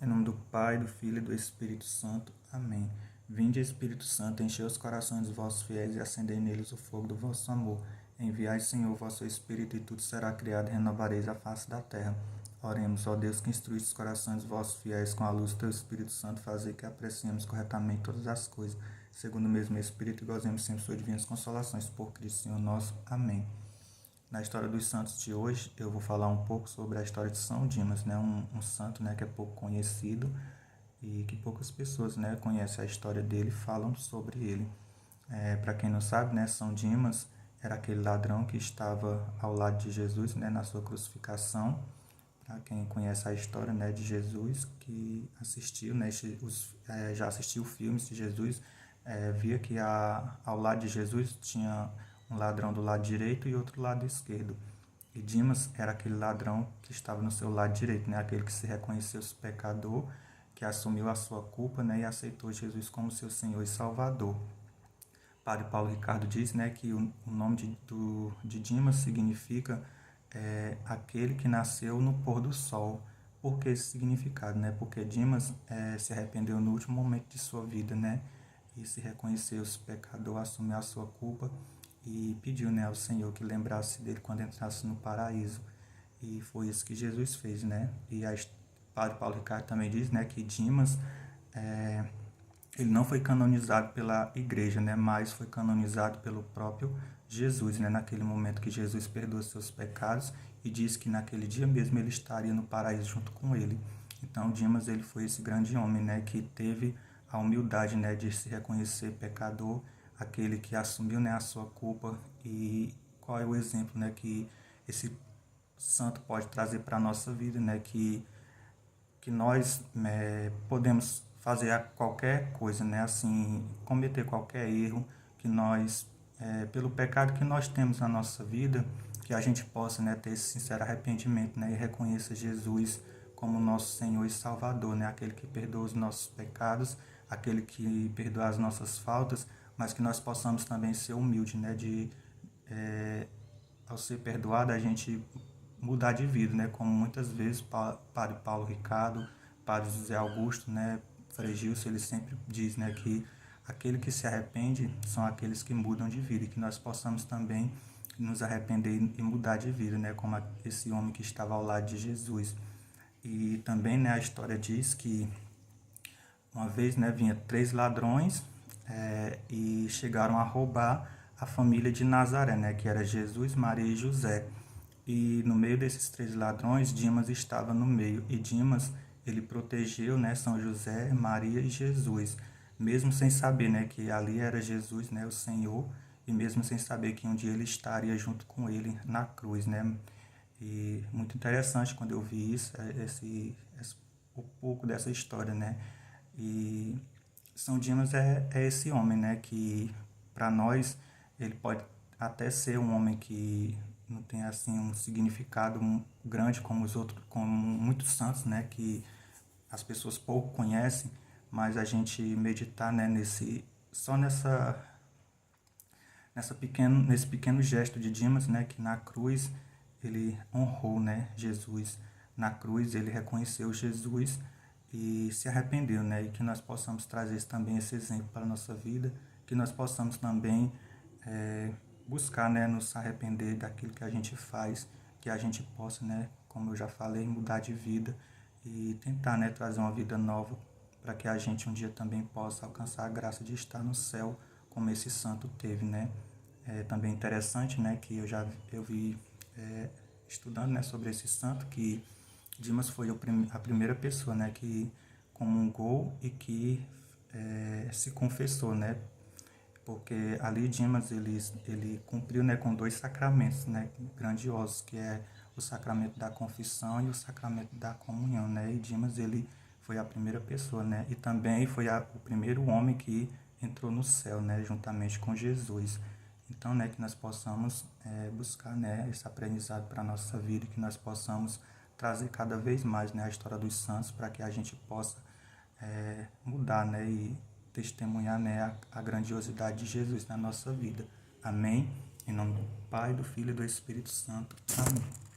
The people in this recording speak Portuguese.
Em nome do Pai, do Filho e do Espírito Santo. Amém. Vinde, Espírito Santo, enchei os corações dos vossos fiéis e acendei neles o fogo do vosso amor. Enviai, Senhor, o vosso Espírito, e tudo será criado, e renovareis a face da terra. Oremos, ó Deus, que instruísse os corações dos vossos fiéis com a luz do teu Espírito Santo, fazer que apreciemos corretamente todas as coisas, segundo o mesmo Espírito, e gozemos sempre suas divinas consolações. Por Cristo, Senhor nosso. Amém. Na história dos santos de hoje, eu vou falar um pouco sobre a história de São Dimas, né? Um santo, né, que é pouco conhecido e que poucas pessoas, né, conhecem a história dele e falam sobre ele. Para quem não sabe, né, São Dimas era aquele ladrão que estava ao lado de Jesus, né, na sua crucificação. Para quem conhece a história, né, de Jesus, que assistiu, né, já assistiu filmes de Jesus, via que ao lado de Jesus tinha um ladrão do lado direito e outro do lado esquerdo. E Dimas era aquele ladrão que estava no seu lado direito, né, aquele que se reconheceu-se pecador, que assumiu a sua culpa, né, e aceitou Jesus como seu Senhor e Salvador. Padre Paulo Ricardo diz, né, que o nome de Dimas significa aquele que nasceu no pôr do sol. Por que esse significado? Né? Porque Dimas se arrependeu no último momento de sua vida, né? E se reconheceu-se pecador, assumiu a sua culpa e pediu, né, ao Senhor que lembrasse dele quando entrasse no paraíso. E foi isso que Jesus fez, né? E Padre Paulo Ricardo também diz, né, que Dimas ele não foi canonizado pela igreja, né, mas foi canonizado pelo próprio Jesus, né, naquele momento que Jesus perdoa seus pecados e diz que naquele dia mesmo ele estaria no paraíso junto com ele. Então, Dimas, ele foi esse grande homem, né, que teve a humildade, né, de se reconhecer pecador, aquele que assumiu, né, a sua culpa. E qual é o exemplo, né, que esse santo pode trazer para a nossa vida, né, que nós podemos fazer qualquer coisa, né? Assim, cometer qualquer erro, que nós, pelo pecado que nós temos na nossa vida, que a gente possa, né, ter esse sincero arrependimento, né, e reconheça Jesus como nosso Senhor e Salvador, né? Aquele que perdoa os nossos pecados, aquele que perdoa as nossas faltas, mas que nós possamos também ser humildes, né? Ao ser perdoado, a gente mudar de vida, né? Como muitas vezes Padre Paulo Ricardo, Padre José Augusto, né? Frei Gilson, ele sempre diz, né, que aquele que se arrepende são aqueles que mudam de vida, e que nós possamos também nos arrepender e mudar de vida, né? Como esse homem que estava ao lado de Jesus. E também, né, a história diz que uma vez, né, vinha 3 ladrões e chegaram a roubar a família de Nazaré, né, que era Jesus, Maria e José. E no meio desses 3 ladrões, Dimas estava no meio. E Dimas, ele protegeu, né, São José, Maria e Jesus, mesmo sem saber, né, que ali era Jesus, né, o Senhor, e mesmo sem saber que um dia ele estaria junto com ele na cruz, né. E muito interessante quando eu vi isso, um pouco dessa história, né. E São Dimas é esse homem, né, que para nós ele pode até ser um homem que não tem assim um significado grande como os outros, como muitos santos, né, que as pessoas pouco conhecem, mas a gente meditar, né, nesse pequeno gesto de Dimas, né, que na cruz ele honrou, né, Jesus. Na cruz ele reconheceu Jesus e se arrependeu, né, e que nós possamos trazer também esse exemplo para a nossa vida, que nós possamos também buscar, né, nos arrepender daquilo que a gente faz, que a gente possa, né, como eu já falei, mudar de vida e tentar, né, trazer uma vida nova para que a gente um dia também possa alcançar a graça de estar no céu como esse santo teve, né. Também interessante, né, que eu vi estudando, né, sobre esse santo, que Dimas foi a primeira pessoa, né, que comungou e que se confessou, né, porque ali Dimas ele cumpriu, né, com 2 sacramentos, né, grandiosos, que é o sacramento da confissão e o sacramento da comunhão, né, e Dimas ele foi a primeira pessoa, né, e também foi o primeiro homem que entrou no céu, né, juntamente com Jesus. Então, né, que nós possamos buscar, né, esse aprendizado para a nossa vida, que nós possamos trazer cada vez mais, né, a história dos santos, para que a gente possa mudar, né, e testemunhar, né, a grandiosidade de Jesus na nossa vida. Amém? Em nome do Pai, do Filho e do Espírito Santo. Amém.